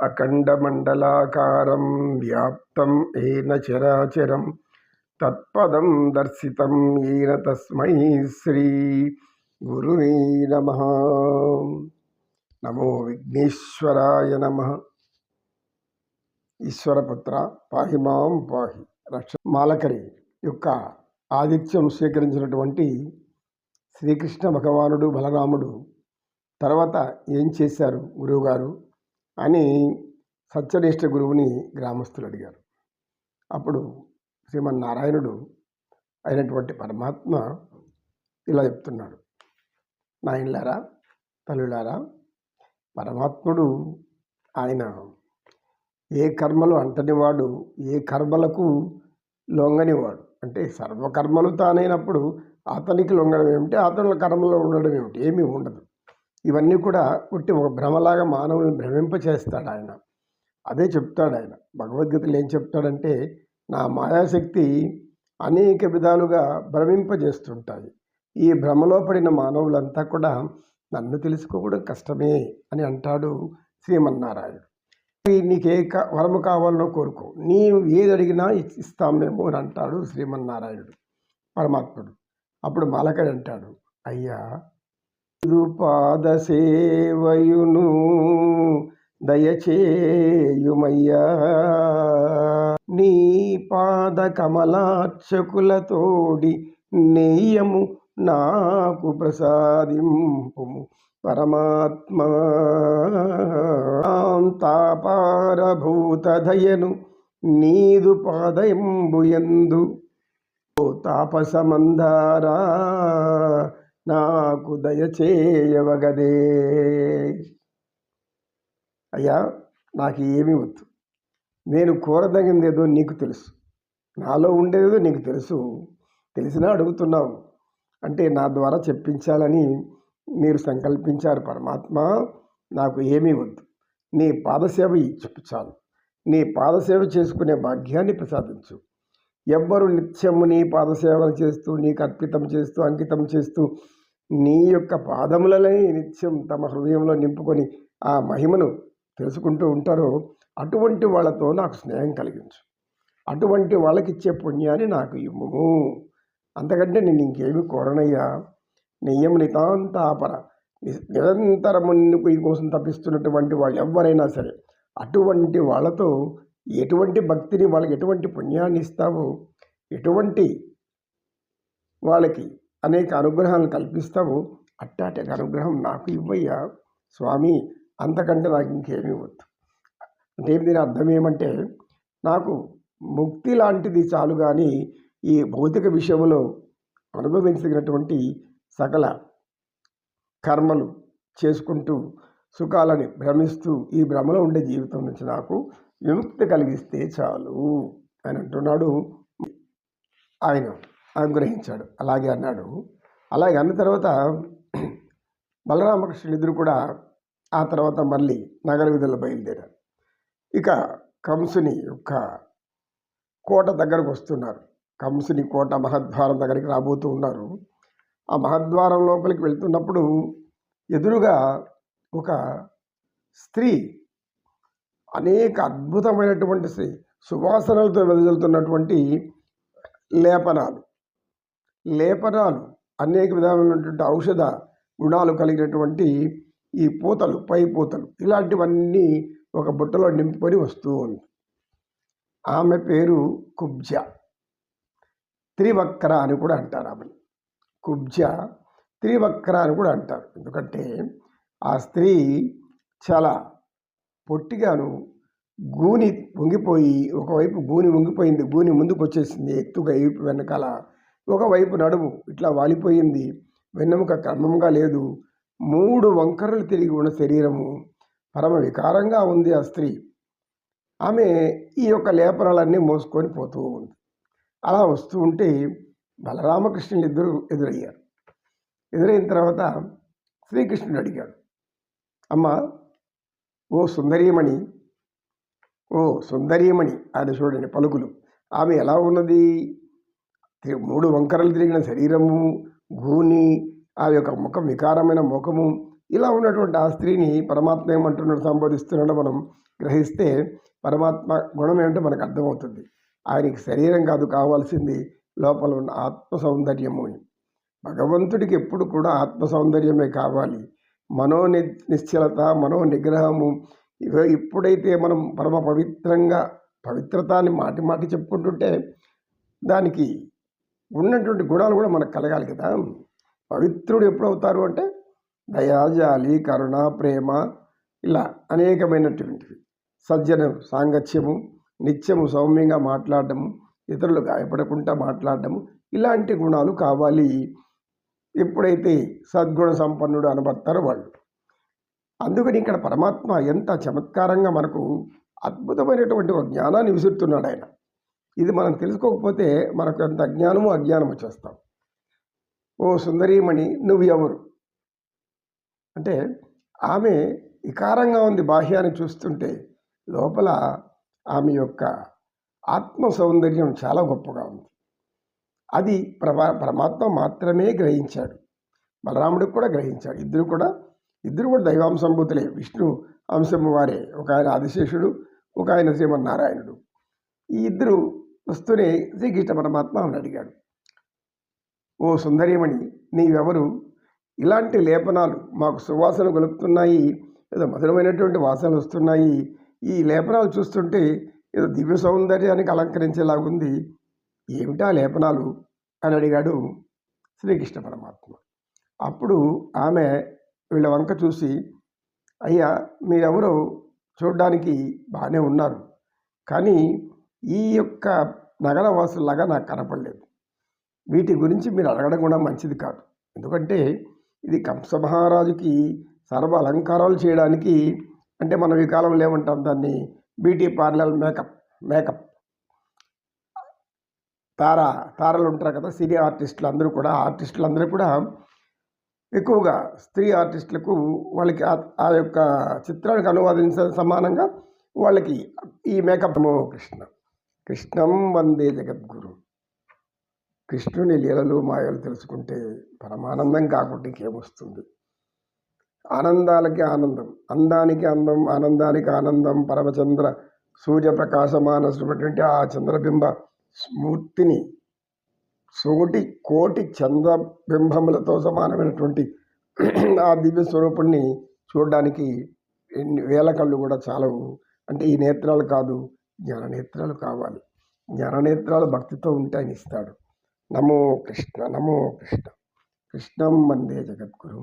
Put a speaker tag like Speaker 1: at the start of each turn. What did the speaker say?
Speaker 1: అఖండమండలాకారం వ్యాప్తం ఏన చరాచరం తత్పదం దర్శితం ఏన తస్మై శ్రీ గురువే నమః. నమో విఘ్నేశ్వరాయ నమః. ఈశ్వరపుత్ర పాహి మాం పాహి రక్ష. మాలకరి యొక్క ఆతిథ్యం స్వీకరించినటువంటి శ్రీకృష్ణ భగవానుడు బలరాముడు తర్వాత ఏం చేశారు గురువుగారు అని సత్యనిష్ట గురువుని గ్రామస్తులు అడిగారు. అప్పుడు శ్రీమన్నారాయణుడు అయినటువంటి పరమాత్మ ఇలా చెప్తున్నాడు, నాయనలారా తల్లులారా, పరమాత్ముడు ఆయన ఏ కర్మలు అంటనివాడు, ఏ కర్మలకు లొంగనివాడు. అంటే సర్వకర్మలు తానైనప్పుడు అతనికి లొంగడం ఏమిటి, అతనుల కర్మలో ఉండడం ఏమిటి, ఏమీ ఉండదు. ఇవన్నీ కూడా పుట్టి ఒక భ్రమలాగా మానవుని భ్రమింపచేస్తాడు ఆయన. అదే చెప్తాడు ఆయన భగవద్గీతలో. ఏం చెప్తాడంటే, నా మాయాశక్తి అనేక విధాలుగా భ్రమింపజేస్తుంటాయి. ఈ భ్రమలో పడిన మానవులంతా కూడా నన్ను తెలుసుకోవడం కష్టమే అని అంటాడు శ్రీమన్నారాయణుడు. నీకే వరము కావాలనో కోరుకో, నీవు ఏది అడిగినా ఇస్తాం మేము అని అంటాడు శ్రీమన్నారాయణుడు పరమాత్ముడు. అప్పుడు మాలకడి అంటాడు, అయ్యా పాదసేవయును దయచేయుమయ్యా, నీ పాద కమలార్చకులతోడి నెయ్యము నాకు ప్రసాదింపుము పరమాత్మా. తాపారభూత దయను నీదు పాదయంబుయందు తాపసమందారా నాకు దయచేయవగదే. అయ్యా, నాకు ఏమీ వద్దు, నేను కోరదగిందేదో నీకు తెలుసు, నాలో ఉండేదేదో నీకు తెలుసు, తెలిసినా అడుగుతున్నావు అంటే నా ద్వారా చెప్పించాలని మీరు సంకల్పించారు పరమాత్మ. నాకు ఏమీ వద్దు, నీ పాదసేవ చెప్పు చాలు. నీ పాదసేవ చేసుకునే భాగ్యాన్ని ప్రసాదించు. ఎవ్వరు నిత్యము నీ పాదసేవలు చేస్తూ, నీకు అర్పితం చేస్తూ, అంకితం చేస్తూ, నీ యొక్క పాదములనే నిత్యం తమ హృదయంలో నింపుకొని ఆ మహిమను తెలుసుకుంటూ ఉంటారో అటువంటి వాళ్ళతో నాకు స్నేహం కలిగించు. అటువంటి వాళ్ళకి ఇచ్చే పుణ్యాన్ని నాకు ఇవ్వము. అంతకంటే నేను ఇంకేమి కోరనయ్యా. నెయ్యం నితాంతాపర, నిరంతరము ఈ కోసం తప్పిస్తున్నటువంటి వాళ్ళు ఎవరైనా సరే, అటువంటి వాళ్ళతో ఎటువంటి భక్తిని, వాళ్ళకి ఎటువంటి పుణ్యాన్ని ఇస్తావో, ఎటువంటి వాళ్ళకి అనేక అనుగ్రహాలను కల్పిస్తావో అట్టాటి అనుగ్రహం నాకు ఇవ్వయ్యా స్వామి, అంతకంటే నాకు ఇంకేమీ వద్దు. అంటే దీని అర్థం ఏమంటే, నాకు ముక్తి లాంటిది చాలు, కానీ ఈ భౌతిక విషయంలో అనుభవించగినటువంటి సకల కర్మలు చేసుకుంటూ సుఖాలని భ్రమిస్తూ ఈ భ్రమలో ఉండే జీవితం నుంచి నాకు విముక్తి కలిగిస్తే చాలు అని అంటున్నాడు. ఆయన అనుగ్రహించాడు. అలాగే అన్నాడు. అలాగే అన్న తర్వాత బలరామకృష్ణులు ఇద్దరు కూడా ఆ తర్వాత మళ్ళీ నగర వీధుల్లో బయలుదేరారు. ఇక కంసుని యొక్క కోట దగ్గరకు వస్తున్నారు. కంసుని కోట మహద్వారం దగ్గరికి రాబోతూ ఉన్నారు. ఆ మహద్వారం లోపలికి వెళ్తున్నప్పుడు ఎదురుగా ఒక స్త్రీ అనేక అద్భుతమైనటువంటి సువాసనలతో వెదజల్లుతున్నటువంటి లేపనాలు అనేక విధమైనటువంటి ఔషధ గుణాలు కలిగినటువంటి ఈ పూతలు, పై పూతలు, ఇలాంటివన్నీ ఒక బుట్టలో నింపుకొని వస్తూ ఉంది. ఆమె పేరు కుబ్జ. త్రివక్ర అని కూడా అంటారు ఆమెను. కుబ్జ త్రివక్ర అని కూడా అంటారు. ఎందుకంటే ఆ స్త్రీ చాలా పొట్టిగాను, గూని వంగిపోయి, ఒకవైపు గూని వంగిపోయింది, గూని ముందుకు వచ్చేసింది ఎత్తుగా, వెనకాల ఒకవైపు నడుము ఇట్లా వాలిపోయింది, వెన్నెముక క్రమంగా లేదు, 3 వంకరలు తిరిగి ఉన్న శరీరము, పరమ వికారంగా ఉంది ఆ స్త్రీ. ఆమె ఈ యొక్క లేపనాలన్నీ మోసుకొని పోతూ ఉంది. అలా వస్తూ ఉంటే బలరామకృష్ణులు ఇద్దరు ఎదురయ్యారు. ఎదురైన తర్వాత శ్రీకృష్ణుడు అడిగాడు, అమ్మ ఓ సుందరీమణి, ఆయన చూడండి పలుకులు, ఆమె ఎలా ఉన్నది? 3 వంకరలు తిరిగిన శరీరము, గూని, ఆ యొక్క ముఖం వికారమైన ముఖము ఇలా ఉన్నటువంటి ఆ స్త్రీని పరమాత్మ ఏమంటున్నాడు, సంబోధిస్తున్నాడో మనం గ్రహిస్తే పరమాత్మ గుణం ఏంటో మనకు అర్థమవుతుంది. ఆయనకి శరీరం కాదు కావాల్సింది, లోపల ఉన్న ఆత్మ సౌందర్యము అని. భగవంతుడికి ఎప్పుడు కూడా ఆత్మ సౌందర్యమే కావాలి. మనో నిశ్చలత, మనో నిగ్రహము ఎప్పుడైతే మనం పరమ పవిత్రంగా పవిత్రతాన్ని మాటి మాటి చెప్పుకుంటుంటే దానికి ఉన్నటువంటి గుణాలు కూడా మనకు కలగాలి కదా. పవిత్రుడు ఎప్పుడవుతారు అంటే దయా, జాలి, కరుణ, ప్రేమ ఇలా అనేకమైనటువంటివి, సజ్జన సాంగత్యము, నిత్యము సౌమ్యంగా మాట్లాడటము, ఇతరులు గాయపడకుండా మాట్లాడటము, ఇలాంటి గుణాలు కావాలి. ఎప్పుడైతే సద్గుణ సంపన్నుడు అనబడతారో వాళ్ళు. అందుకని ఇక్కడ పరమాత్మ ఎంత చమత్కారంగా మనకు అద్భుతమైనటువంటి ఒక జ్ఞానాన్ని విసురుతున్నాడు ఆయన. ఇది మనం తెలుసుకోకపోతే మనకు ఎంత అజ్ఞానము అజ్ఞానం వచ్చేస్తాం. ఓ సుందరీమణి, నువ్వు ఎవరు అంటే ఆమె వికారంగా ఉంది. బాహ్యాన్ని చూస్తుంటే లోపల ఆమె యొక్క ఆత్మ సౌందర్యం చాలా గొప్పగా ఉంది. అది పరమాత్మ మాత్రమే గ్రహించాడు. బలరాముడికి కూడా గ్రహించాడు. ఇద్దరు కూడా దైవాంశంభూతులే, విష్ణు అంశము వారే. ఒక ఆయన ఆదిశేషుడు, ఒక ఆయన శ్రీమన్నారాయణుడు. ఈ ఇద్దరు వస్తూనే శ్రీకృష్ణ పరమాత్మ అని అడిగాడు, ఓ సుందరీమణి, నీవెవరు? ఇలాంటి లేపనాలు మాకు సువాసన గొలుపుతున్నాయి, ఏదో మధురమైనటువంటి వాసనలు వస్తున్నాయి. ఈ లేపనాలు చూస్తుంటే ఏదో దివ్య సౌందర్యానికి అలంకరించేలాగుంది. ఏమిటా లేపనాలు అని అడిగాడు శ్రీకృష్ణ పరమాత్మ. అప్పుడు ఆమె వీళ్ళ వంక చూసి, అయ్యా మీరెవరో చూడడానికి బాగానే ఉన్నారు, కానీ ఈ యొక్క నగరవాసులాగా నాకు కనపడలేదు. వీటి గురించి మీరు అడగడం కూడా మంచిది కాదు. ఎందుకంటే ఇది కంసమహారాజుకి సర్వ అలంకారాలు చేయడానికి, అంటే మనం ఈ కాలంలో ఏమంటాం దాన్ని, బ్యూటీ పార్లర్ మేకప్ తారలు ఉంటారు కదా, సినీ ఆర్టిస్టులు అందరూ కూడా ఎక్కువగా స్త్రీ ఆర్టిస్టులకు వాళ్ళకి ఆ యొక్క చిత్రానికి అనువాదించ సమానంగా వాళ్ళకి ఈ మేకప్. కృష్ణం వందే జగద్గురు. కృష్ణుని లీలలు మాయలు తెలుసుకుంటే పరమానందం కాకుండా ఇంకేమొస్తుంది. ఆనందాలకి ఆనందం, అందానికి అందం, ఆనందానికి ఆనందం. పరమచంద్ర సూర్యప్రకాశమానటువంటి ఆ చంద్రబింబ స్మూర్తిని కోటి చంద్రబింబములతో సమానమైనటువంటి ఆ దివ్య స్వరూపుణ్ణి చూడడానికి వేల కళ్ళు కూడా చాలవు. అంటే ఈ నేత్రాలు కాదు, జ్ఞాననేత్రాలు కావాలి. జ్ఞాననేత్రాలు భక్తితో ఉంటే ఆయన ఇస్తాడు. నమో కృష్ణ, నమో కృష్ణ. కృష్ణం వందే జగద్గురు.